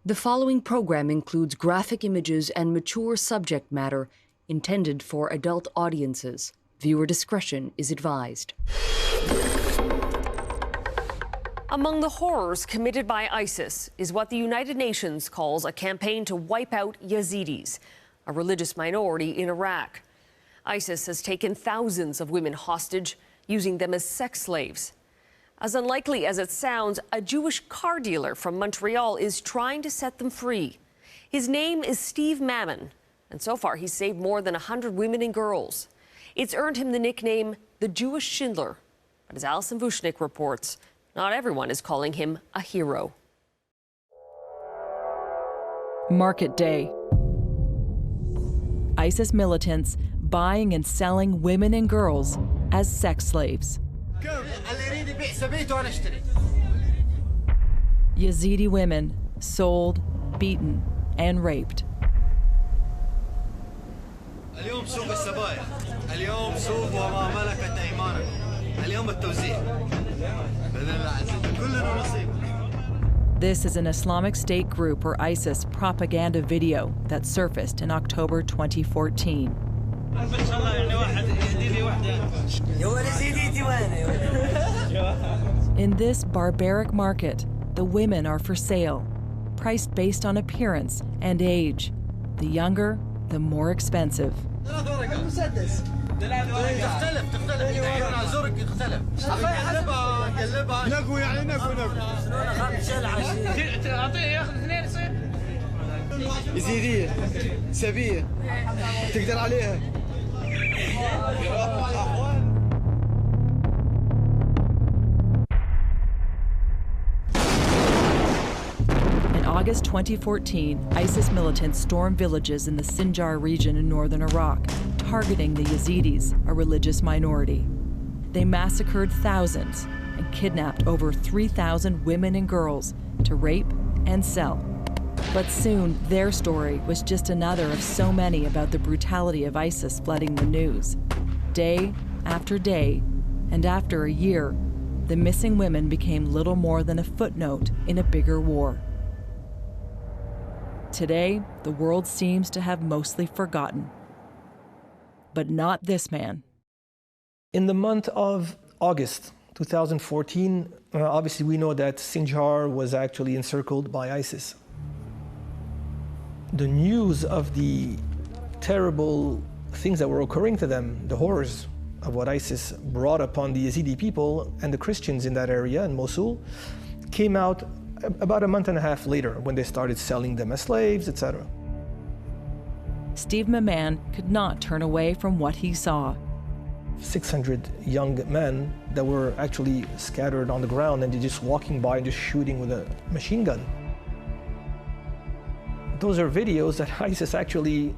The following program includes graphic images and mature subject matter intended for adult audiences. Viewer discretion is advised. Among the horrors committed by ISIS is what the United Nations calls a campaign to wipe out Yazidis, a religious minority in Iraq. ISIS has taken thousands of women hostage, using them as sex slaves. As unlikely as it sounds, a Jewish car dealer from Montreal is trying to set them free. His name is Steve Mammon, and so far he's saved more than 100 women and girls. It's earned him the nickname the Jewish Schindler. But as Alison Vushnik reports, not everyone is calling him a hero. Market day. ISIS militants buying and selling women and girls as sex slaves. Yazidi women sold, beaten, and raped. This is an Islamic State group or ISIS propaganda video that surfaced in October 2014. In this barbaric market, the women are for sale, priced based on appearance and age. The younger, the more expensive. In August 2014, ISIS militants stormed villages in the Sinjar region in northern Iraq, targeting the Yazidis, a religious minority. They massacred thousands and kidnapped over 3,000 women and girls to rape and sell. But soon, their story was just another of so many about the brutality of ISIS flooding the news. Day after day, and after a year, the missing women became little more than a footnote in a bigger war. Today, the world seems to have mostly forgotten. But not this man. In the month of August 2014, obviously we know that Sinjar was actually encircled by ISIS. The news of the terrible things that were occurring to them, the horrors of what ISIS brought upon the Yazidi people and the Christians in that area in Mosul, came out about a month and a half later when they started selling them as slaves, etc. Steve Mammon could not turn away from what he saw. 600 young men that were actually scattered on the ground and they're just walking by and just shooting with a machine gun. Those are videos that ISIS actually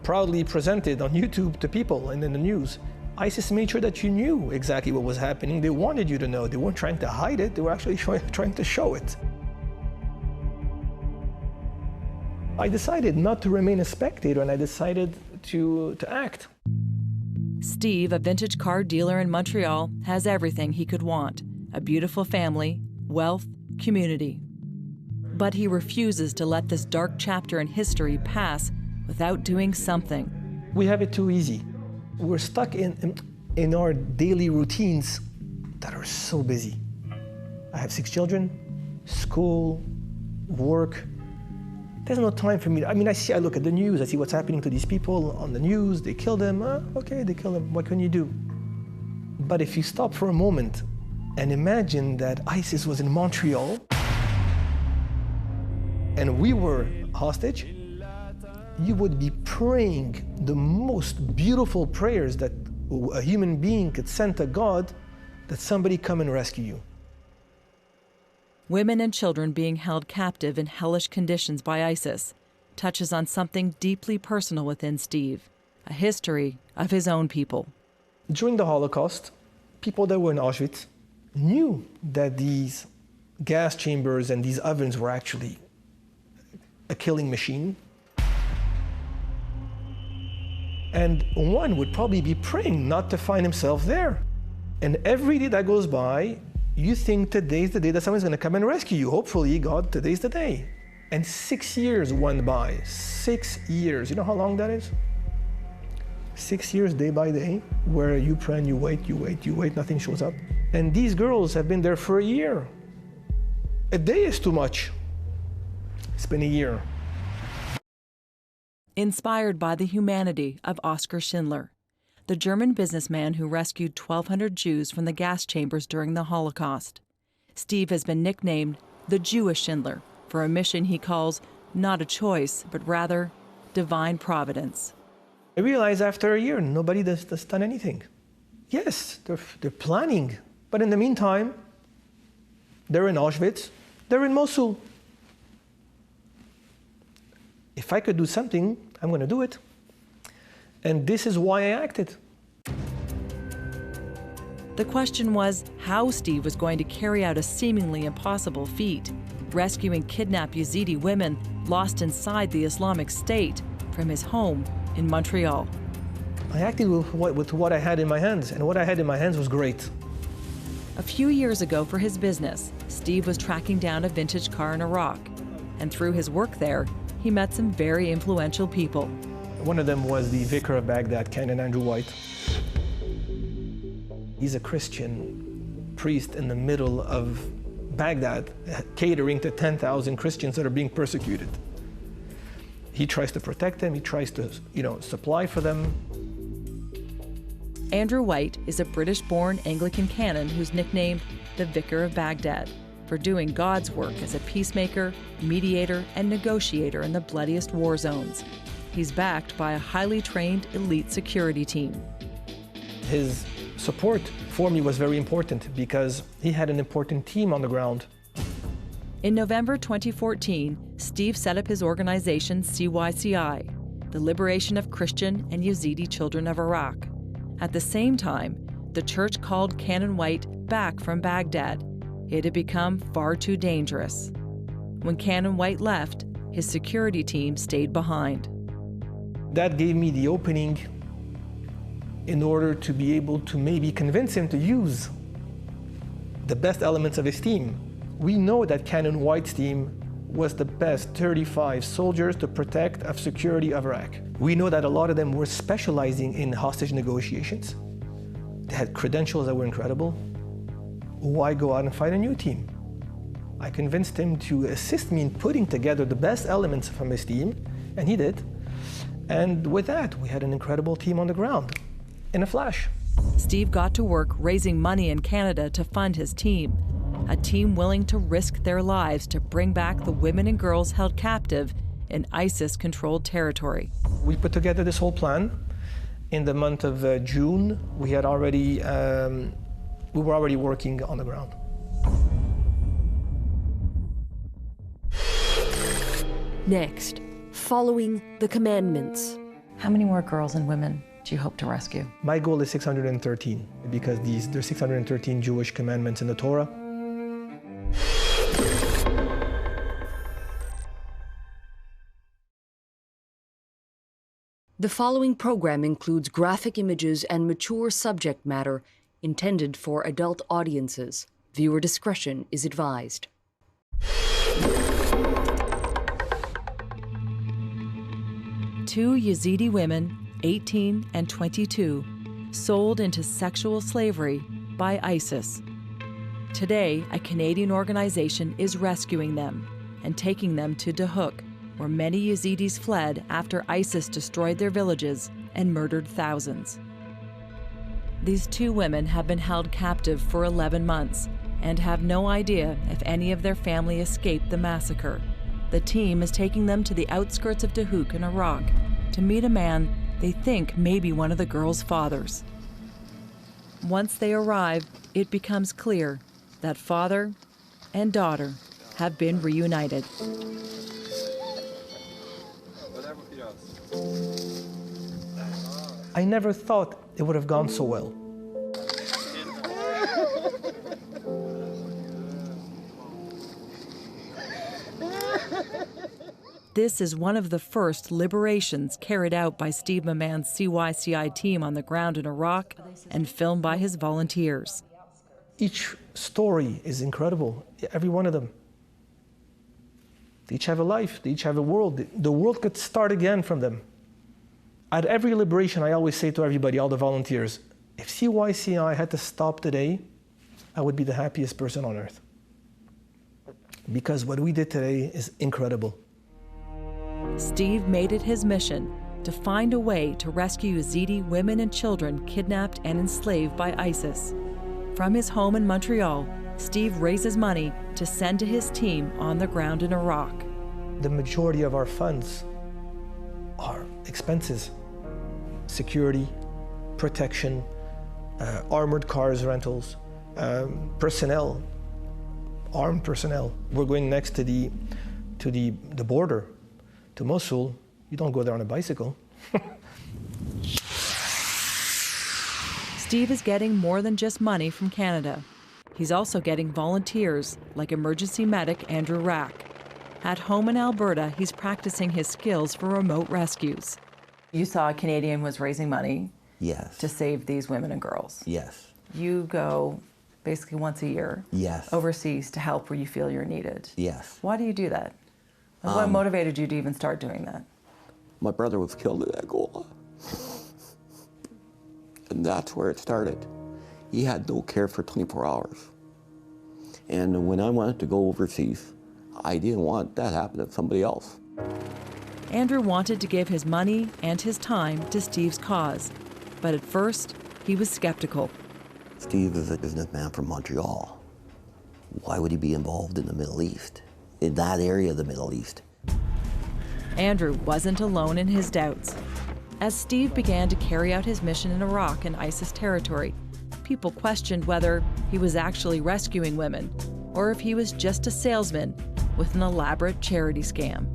proudly presented on YouTube to people and in the news. ISIS made sure that you knew exactly what was happening. They wanted you to know. They weren't trying to hide it. They were actually trying to show it. I decided not to remain a spectator, and I decided to act. Steve, a vintage car dealer in Montreal, has everything he could want: a beautiful family, wealth, community. But he refuses to let this dark chapter in history pass without doing something. We have it too easy. We're stuck in our daily routines that are so busy. I have 6 children, school, work. There's no time for me. I look at the news, I see what's happening to these people on the news. They kill them. Okay, they kill them. What can you do? But if you stop for a moment and imagine that ISIS was in Montreal and we were hostage, you would be praying the most beautiful prayers that a human being could send to God, that somebody come and rescue you. Women and children being held captive in hellish conditions by ISIS touches on something deeply personal within Steve, a history of his own people. During the Holocaust, people that were in Auschwitz knew that these gas chambers and these ovens were actually a killing machine. And one would probably be praying not to find himself there. And every day that goes by, you think today's the day that someone's going to come and rescue you. Hopefully, God, today's the day. And 6 years went by. 6 years. You know how long that is? 6 years, day by day, where you pray and you wait, nothing shows up. And these girls have been there for a year. A day is too much. It's been a year. Inspired by the humanity of Oskar Schindler, the German businessman who rescued 1,200 Jews from the gas chambers during the Holocaust, Steve has been nicknamed the Jewish Schindler for a mission he calls not a choice, but rather divine providence. I realized after a year, nobody has done anything. Yes, they're planning, but in the meantime, they're in Auschwitz, they're in Mosul. If I could do something, I'm going to do it. And this is why I acted. The question was how Steve was going to carry out a seemingly impossible feat, rescuing kidnapped Yazidi women lost inside the Islamic State from his home in Montreal. I acted with what I had in my hands, and what I had in my hands was great. A few years ago for his business, Steve was tracking down a vintage car in Iraq, and through his work there, he met some very influential people. One of them was the vicar of Baghdad, Canon Andrew White. He's a Christian priest in the middle of Baghdad, catering to 10,000 Christians that are being persecuted. He tries to protect them, he tries to, supply for them. Andrew White is a British-born Anglican canon who's nicknamed the Vicar of Baghdad for doing God's work as a peacemaker, mediator, and negotiator in the bloodiest war zones. He's backed by a highly trained elite security team. His support for me was very important because he had an important team on the ground. In November 2014, Steve set up his organization C.Y.C.I, the Liberation of Christian and Yazidi Children of Iraq. At the same time, the church called Canon White back from Baghdad. It had become far too dangerous. When Canon White left, his security team stayed behind. That gave me the opening in order to be able to maybe convince him to use the best elements of his team. We know that Canon White's team was the best 35 soldiers to protect of security of Iraq. We know that a lot of them were specializing in hostage negotiations. They had credentials that were incredible. Why go out and find a new team? I convinced him to assist me in putting together the best elements from his team, and he did. And with that, we had an incredible team on the ground, in a flash. Steve got to work raising money in Canada to fund his team, a team willing to risk their lives to bring back the women and girls held captive in ISIS-controlled territory. We put together this whole plan. In the month of June, we were already working on the ground. Next, following the commandments. How many more girls and women do you hope to rescue? My goal is 613, because there's 613 Jewish commandments in the Torah. The following program includes graphic images and mature subject matter intended for adult audiences. Viewer discretion is advised. Two Yazidi women, 18 and 22, sold into sexual slavery by ISIS. Today, a Canadian organization is rescuing them and taking them to Dahuk, where many Yazidis fled after ISIS destroyed their villages and murdered thousands. These two women have been held captive for 11 months and have no idea if any of their family escaped the massacre. The team is taking them to the outskirts of Dahuk in Iraq to meet a man they think may be one of the girls' fathers. Once they arrive, it becomes clear that father and daughter have been reunited. I never thought it would have gone so well. This is one of the first liberations carried out by Steve Mamand's C.Y.C.I team on the ground in Iraq and filmed by his volunteers. Each story is incredible, every one of them. They each have a life, they each have a world. The world could start again from them. At every liberation, I always say to everybody, all the volunteers, if C.Y.C.I. had to stop today, I would be the happiest person on earth. Because what we did today is incredible. Steve made it his mission to find a way to rescue Yazidi women and children kidnapped and enslaved by ISIS. From his home in Montreal, Steve raises money to send to his team on the ground in Iraq. The majority of our funds are expenses, security, protection, armored cars rentals, personnel, armed personnel. We're going next to the border, to Mosul. You don't go there on a bicycle. Steve is getting more than just money from Canada. He's also getting volunteers like emergency medic Andrew Rack. At home in Alberta, he's practicing his skills for remote rescues. You saw a Canadian was raising money Yes. to save these women and girls. Yes. You go basically once a year Yes. overseas to help where you feel you're needed. Yes. Why do you do that? And what motivated you to even start doing that? My brother was killed in Angola. And that's where it started. He had no care for 24 hours. And when I wanted to go overseas, I didn't want that to happen to somebody else. Andrew wanted to give his money and his time to Steve's cause, but at first, he was skeptical. Steve is a businessman from Montreal. Why would he be involved in the Middle East, in that area of the Middle East? Andrew wasn't alone in his doubts. As Steve began to carry out his mission in Iraq and ISIS territory, people questioned whether he was actually rescuing women or if he was just a salesman with an elaborate charity scam.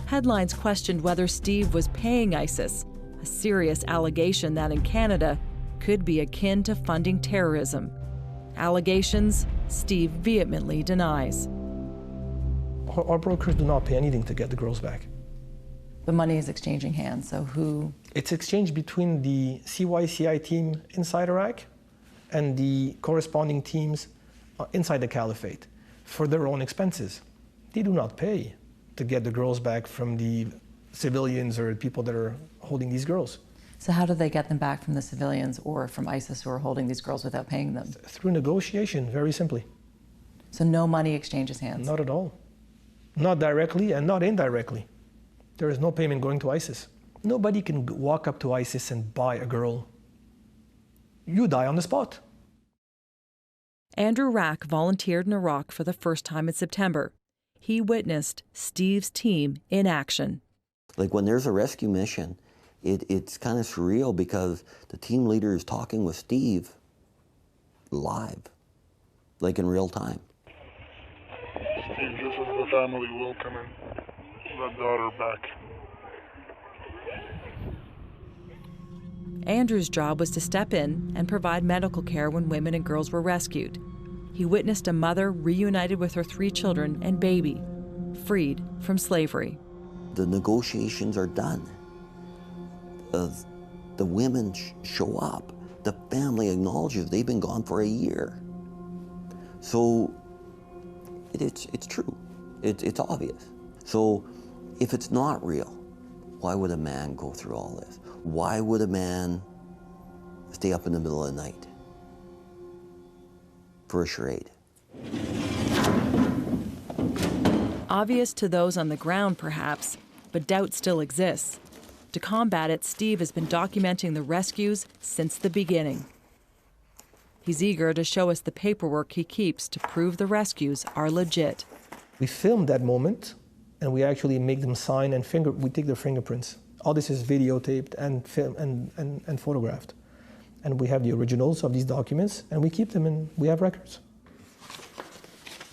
Headlines questioned whether Steve was paying ISIS, a serious allegation that in Canada could be akin to funding terrorism. Allegations Steve vehemently denies. Our brokers do not pay anything to get the girls back. The money is exchanging hands, so who? It's exchanged between the C.Y.C.I. team inside Iraq and the corresponding teams inside the caliphate for their own expenses. They do not pay to get the girls back from the civilians or people that are holding these girls. So how do they get them back from the civilians or from ISIS who are holding these girls without paying them? Through negotiation, very simply. So no money exchanges hands? Not at all. Not directly and not indirectly. There is no payment going to ISIS. Nobody can walk up to ISIS and buy a girl. You die on the spot. Andrew Rack volunteered in Iraq for the first time in September. He witnessed Steve's team in action. Like when there's a rescue mission, it's kind of surreal because the team leader is talking with Steve live, like in real time. Steve, this is the family welcoming that daughter back. Andrew's job was to step in and provide medical care when women and girls were rescued. He witnessed a mother reunited with her 3 children and baby, freed from slavery. The negotiations are done. The women show up. The family acknowledges they've been gone for a year. So it's true. It's obvious. So if it's not real, why would a man go through all this? Why would a man stay up in the middle of the night for a charade? Obvious to those on the ground, perhaps, but doubt still exists. To combat it, Steve has been documenting the rescues since the beginning. He's eager to show us the paperwork he keeps to prove the rescues are legit. We filmed that moment, and we actually make them sign and we take their fingerprints. All this is videotaped and filmed and photographed. And we have the originals of these documents, and we keep them, and we have records.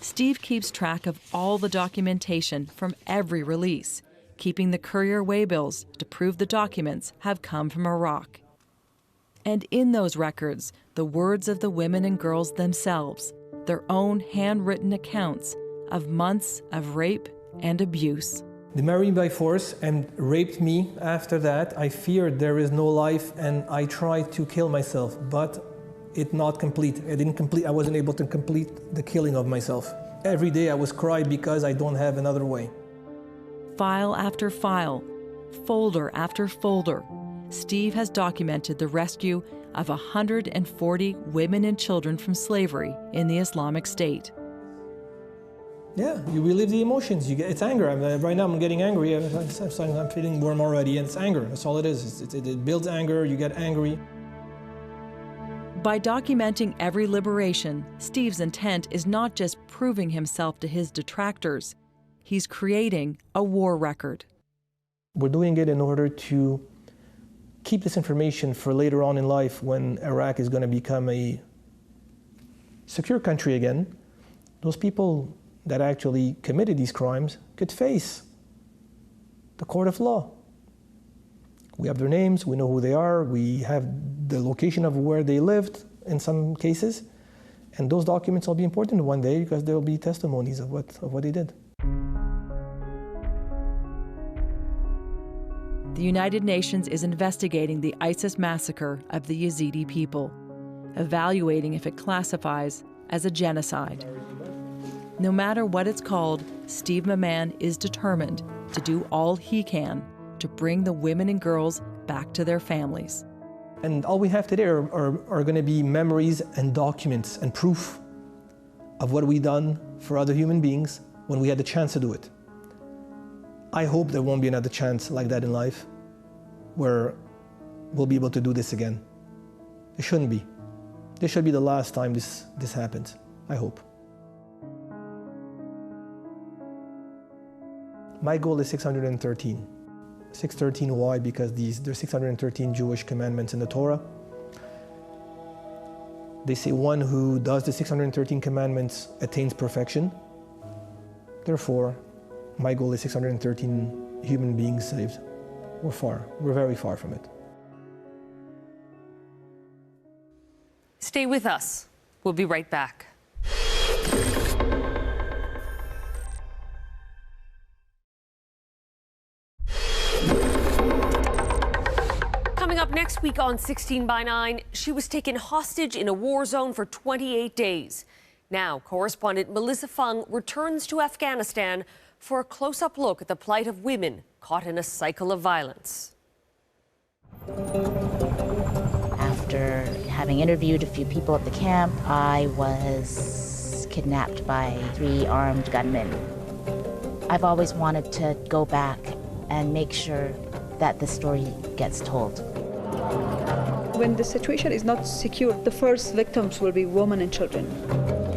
Steve keeps track of all the documentation from every release, keeping the courier waybills to prove the documents have come from Iraq. And in those records, the words of the women and girls themselves, their own handwritten accounts of months of rape and abuse. They married me by force and raped me. After that, I feared there is no life, and I tried to kill myself, but it not complete. I didn't complete. I wasn't able to complete the killing of myself. Every day I was crying because I don't have another way. File after file, folder after folder, Steve has documented the rescue of 140 women and children from slavery in the Islamic State. Yeah, you relive the emotions. It's anger. Right now I'm getting angry. I'm feeling warm already, and it's anger. That's all it is. It builds anger. You get angry. By documenting every liberation, Steve's intent is not just proving himself to his detractors. He's creating a war record. We're doing it in order to keep this information for later on in life when Iraq is going to become a secure country again. Those people that actually committed these crimes could face the court of law. We have their names, we know who they are, we have the location of where they lived in some cases, and those documents will be important one day because there will be testimonies of what they did. The United Nations is investigating the ISIS massacre of the Yazidi people, evaluating if it classifies as a genocide. No matter what it's called, Steve Maman is determined to do all he can to bring the women and girls back to their families. And all we have today are going to be memories and documents and proof of what we've done for other human beings when we had the chance to do it. I hope there won't be another chance like that in life where we'll be able to do this again. It shouldn't be. This should be the last time this happens, I hope. My goal is 613. 613, why? Because there's 613 Jewish commandments in the Torah. They say one who does the 613 commandments attains perfection. Therefore, my goal is 613 human beings saved. We're very far from it. Stay with us. We'll be right back. Coming up next week on 16 by 9, she was taken hostage in a war zone for 28 days. Now, correspondent Melissa Fung returns to Afghanistan for a close-up look at the plight of women caught in a cycle of violence. After having interviewed a few people at the camp, I was kidnapped by 3 armed gunmen. I've always wanted to go back and make sure that the story gets told. When the situation is not secure, the first victims will be women and children.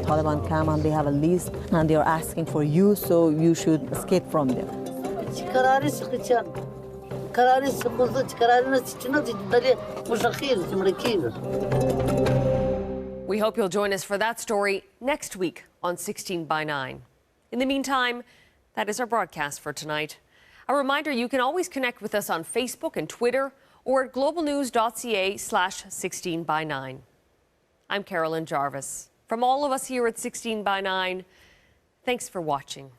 Taliban come and they have a list and they are asking for you, so you should escape from them. We hope you'll join us for that story next week on 16 by 9. In the meantime, that is our broadcast for tonight. A reminder, you can always connect with us on Facebook and Twitter or at globalnews.ca/16 by 9. I'm Carolyn Jarvis. From all of us here at 16 by 9, thanks for watching.